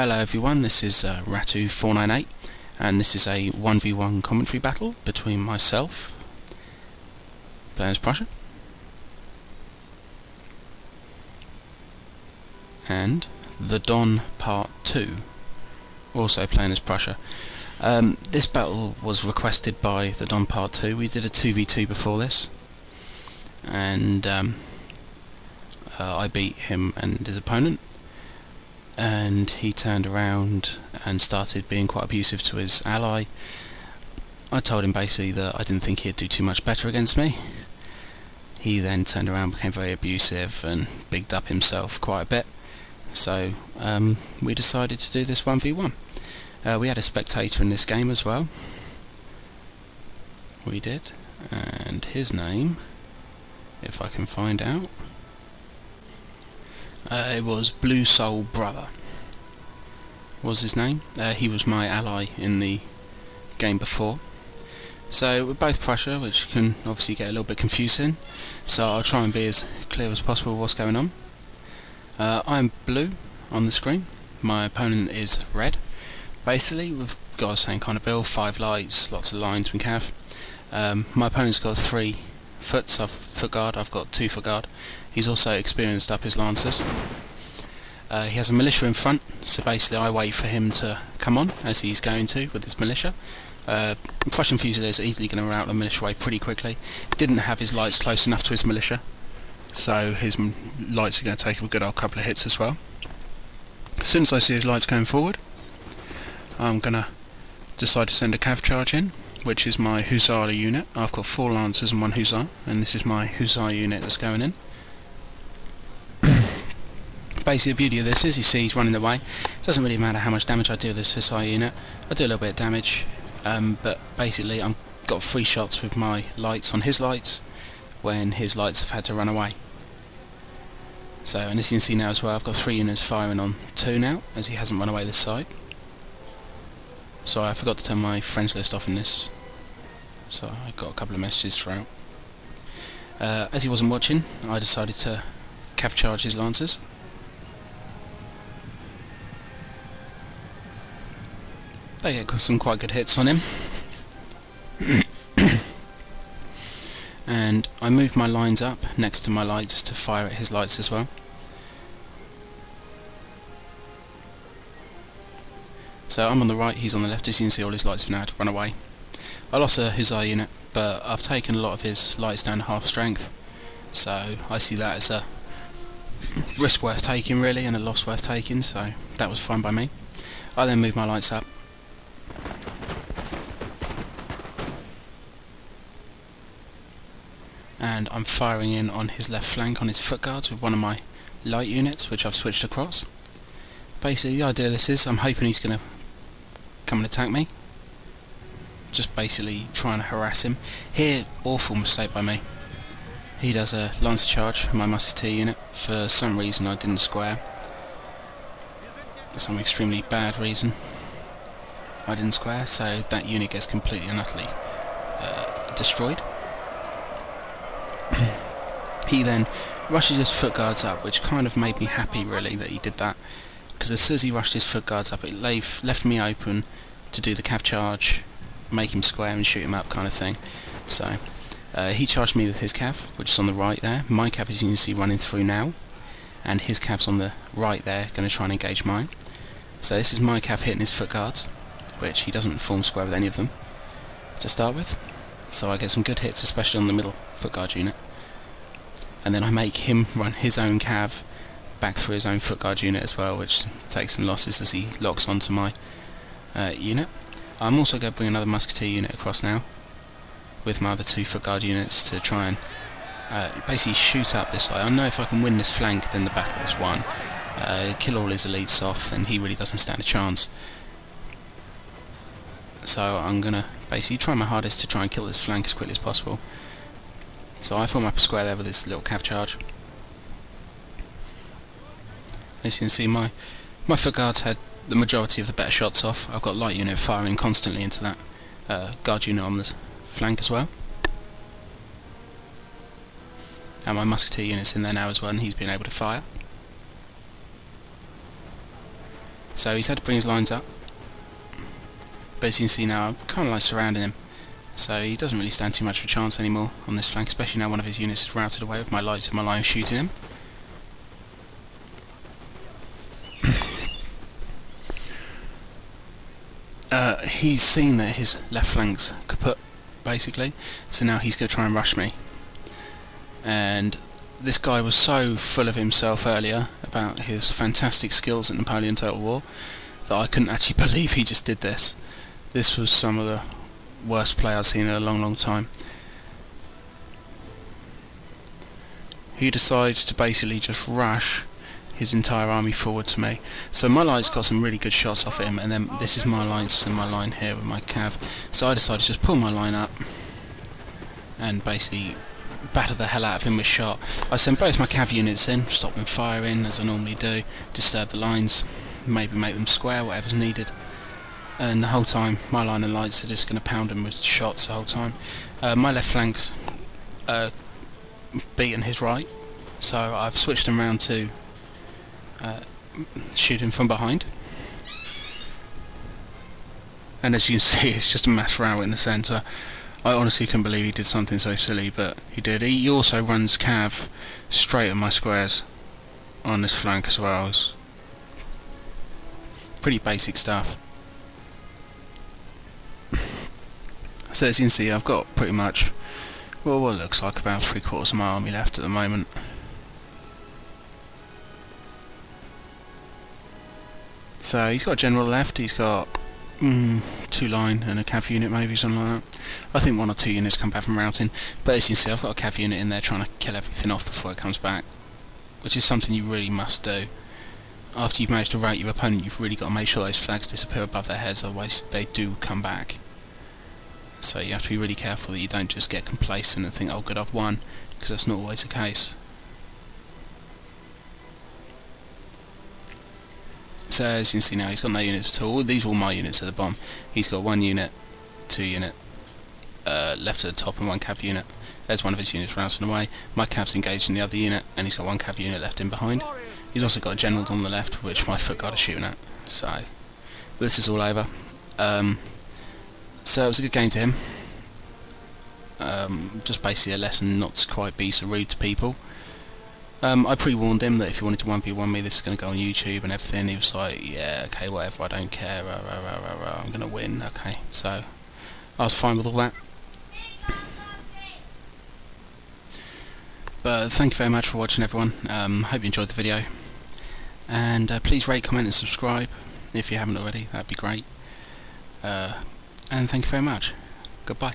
Hello everyone, this is Rattue 498 and this is a 1v1 commentary battle between myself, playing as Prussia, and the Don Part 2, also playing as Prussia. This battle was requested by the Don Part 2. We did a 2v2 before this, and I beat him and his opponent, and he turned around and started being quite abusive to his ally. I told him basically that I didn't think he'd do too much better against me. He then turned around, became very abusive and bigged up himself quite a bit, so we decided to do this 1v1. We had a spectator in this game as well. We did, and his name, if I can find out, it was Blue Soul Brother was his name. He was my ally in the game before. So we're both Prussia, which can obviously get a little bit confusing, so I'll try and be as clear as possible what's going on. I'm blue on the screen, my opponent is red. Basically we've got the same kind of build, 5 lights, lots of lines we have. My opponent's got 3 foot guard, I've got 2 foot guard. He's also experienced up his lancers. He has a militia in front, so basically I wait for him to come on, as he's going to with his militia. Prussian Fusiliers are easily going to rout the militia away pretty quickly. He didn't have his lights close enough to his militia, so his lights are going to take a good old couple of hits as well. As soon as I see his lights going forward, I'm going to decide to send a cav charge in, which is my Hussar unit. I've got 4 Lancers and 1 Hussar, and this is my Hussar unit that's going in. Basically the beauty of this is, you see he's running away. It doesn't really matter how much damage I do with this Hussar unit. I do a little bit of damage, but basically I've got 3 shots with my lights on his lights, when his lights have had to run away. So, and as you can see now as well, I've got 3 units firing on 2 now, as he hasn't run away this side. Sorry, I forgot to turn my friends list off in this, so I got a couple of messages throughout. As he wasn't watching, I decided to cav charge his lancers. They get some quite good hits on him. And I moved my lines up next to my lights to fire at his lights as well. So I'm on the right, he's on the left. As you can see, all his lights have now had to run away. I lost a Hussar unit, but I've taken a lot of his lights down to half strength, so I see that as a risk worth taking really, and a loss worth taking, so that was fine by me. I then moved my lights up. And I'm firing in on his left flank on his foot guards with one of my light units, which I've switched across. Basically the idea of this is, I'm hoping he's going to come and attack me. Just basically trying to harass him. Here, awful mistake by me. He does a lancer charge, my musketeer unit. For some reason I didn't square. Some extremely bad reason I didn't square, so that unit gets completely and utterly destroyed. He then rushes his foot guards up, which kind of made me happy really that he did that, because as soon as he rushed his foot guards up, it left me open to do the cav charge, make him square and shoot him up kind of thing. So he charged me with his cav, which is on the right there. My cav, as you can see, running through now, and his cav's on the right there, going to try and engage mine. So this is my cav hitting his foot guards, which he doesn't form square with any of them to start with. So I get some good hits, especially on the middle foot guard unit. And then I make him run his own cav back through his own foot guard unit as well, which takes some losses as he locks onto my unit. I'm also going to bring another musketeer unit across now with my other 2 foot guard units to try and basically shoot up this side. I know if I can win this flank, then the battle is won. Kill all his elites off, then he really doesn't stand a chance. So I'm going to basically try my hardest to try and kill this flank as quickly as possible. So I form up a square there with this little cav charge. As you can see, my foot guards had the majority of the better shots off. I've got light unit firing constantly into that guard unit on the flank as well. And my musketeer unit's in there now as well, and he's been able to fire. So he's had to bring his lines up, but as you can see now, I'm kind of like surrounding him, so he doesn't really stand too much of a chance anymore on this flank, especially now one of his units is routed away with my lights and my line shooting him. He's seen that his left flank's kaput, basically, so now he's going to try and rush me. And this guy was so full of himself earlier about his fantastic skills at Napoleon Total War that I couldn't actually believe he just did this. This was some of the worst play I've seen in a long time. He decided to basically just rush his entire army forward to me. So my lights got some really good shots off him, and then this is my lights and my line here with my cav. So I decided to just pull my line up and basically batter the hell out of him with shot. I sent both my cav units in, stop them firing as I normally do, disturb the lines, maybe make them square, whatever's needed. And the whole time my line and lights are just going to pound him with shots the whole time. My left flank's beaten his right, so I've switched him around to shoot him from behind, and as you can see it's just a mass row in the centre. I honestly couldn't believe he did something so silly, but he did. He also runs cav straight at my squares on this flank as well. It's pretty basic stuff. So as you can see, I've got pretty much, well, what looks like about 3/4 of my army left at the moment. So he's got a general left, he's got 2 line and a cav unit, maybe something like that. I think 1 or 2 units come back from routing, but as you can see I've got a cav unit in there trying to kill everything off before it comes back, which is something you really must do. After you've managed to rout your opponent, you've really got to make sure those flags disappear above their heads, otherwise they do come back. So you have to be really careful that you don't just get complacent and think, oh good, I've won, because that's not always the case. So as you can see now, he's got no units at all. These are all my units at the bottom. He's got 1 unit, 2 unit left at the top and 1 cav unit. There's one of his units routing away. My cav's engaged in the other unit, and he's got 1 cav unit left in behind. He's also got a general on the left, which my foot guard is shooting at. So this is all over. So it was a good game to him. Just basically a lesson not to quite be so rude to people. I pre-warned him that if he wanted to 1v1 me, this is going to go on YouTube and everything. He was like, yeah, okay, whatever, I don't care, I'm going to win, okay. So I was fine with all that. But thank you very much for watching, everyone. Hope you enjoyed the video. And please rate, comment and subscribe if you haven't already, that'd be great. And thank you very much. Goodbye.